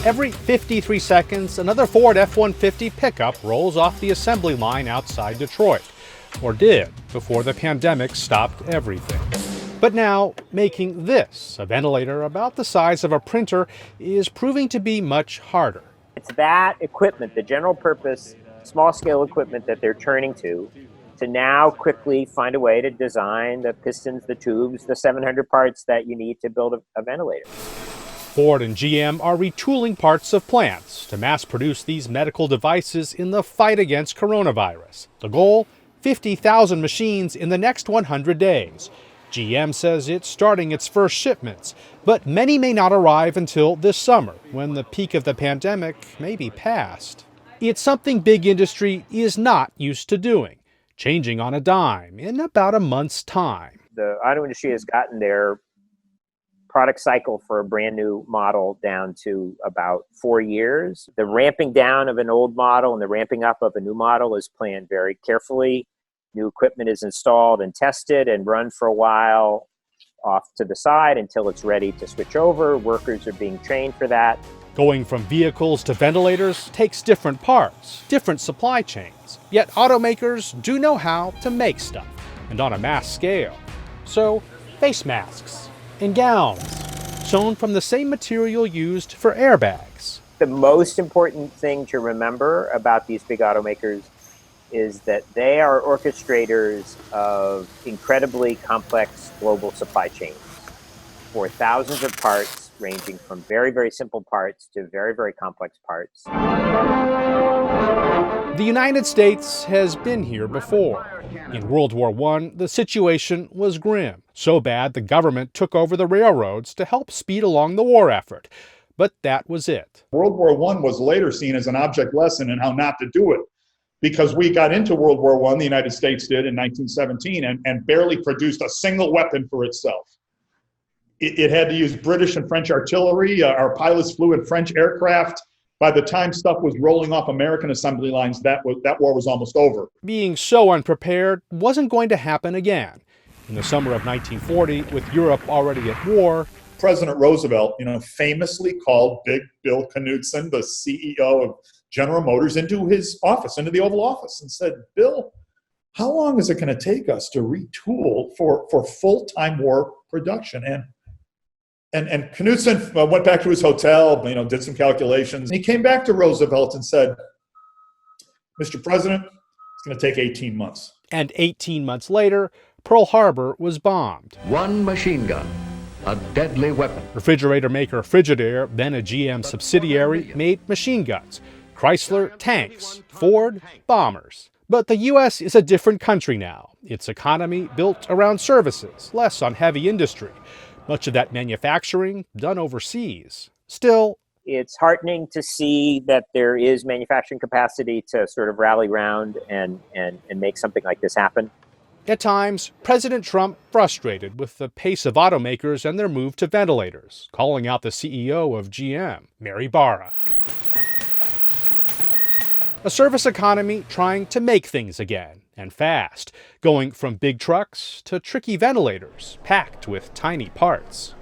Every 53 seconds, another Ford F-150 pickup rolls off the assembly line outside Detroit, or did before the pandemic stopped everything. But now, making this, a ventilator about the size of a printer, is proving to be much harder. It's that equipment, the general purpose, small scale equipment that they're turning to now quickly find a way to design the pistons, the tubes, the 700 parts that you need to build a ventilator. Ford and GM are retooling parts of plants to mass produce these medical devices in the fight against coronavirus. The goal? 50,000 machines in the next 100 days. GM says it's starting its first shipments, but many may not arrive until this summer, when the peak of the pandemic may be past. It's something big industry is not used to doing, changing on a dime in about a month's time. The auto industry has gotten their product cycle for a brand new model down to about 4 years. The ramping down of an old model and the ramping up of a new model is planned very carefully. New equipment is installed and tested and run for a while off to the side until it's ready to switch over. Workers are being trained for that. Going from vehicles to ventilators takes different parts, different supply chains. Yet automakers do know how to make stuff, and on a mass scale. So, face masks and gowns, sewn from the same material used for airbags. The most important thing to remember about these big automakers is that they are orchestrators of incredibly complex global supply chains for thousands of parts, ranging from very, very simple parts to very, very complex parts. The United States has been here before. In World War I, the situation was grim, so bad the government took over the railroads to help speed along the war effort. But that was it. World War I was later seen as an object lesson in how not to do it, because we got into World War I, the United States did in 1917, and barely produced a single weapon for itself. It had to use British and French artillery. Our pilots flew in French aircraft. By the time stuff was rolling off American assembly lines, that war was almost over. Being so unprepared wasn't going to happen again. In the summer of 1940, with Europe already at war, President Roosevelt, famously called Big Bill Knudsen, the CEO of General Motors, into his office, into the Oval Office, and said, "Bill, how long is it going to take us to retool for full-time war production?" And Knudsen went back to his hotel, did some calculations. He came back to Roosevelt and said, "Mr. President, it's going to take 18 months. And 18 months later, Pearl Harbor was bombed. One machine gun, a deadly weapon. Refrigerator maker Frigidaire, then a GM subsidiary, made machine guns. Chrysler, tanks. Ford, bombers. But the U.S. is a different country now. Its economy built around services, less on heavy industry. Much of that manufacturing done overseas. Still, it's heartening to see that there is manufacturing capacity to sort of rally around and make something like this happen. At times, President Trump frustrated with the pace of automakers and their move to ventilators, calling out the CEO of GM, Mary Barra. A service economy trying to make things again, and fast, going from big trucks to tricky ventilators packed with tiny parts.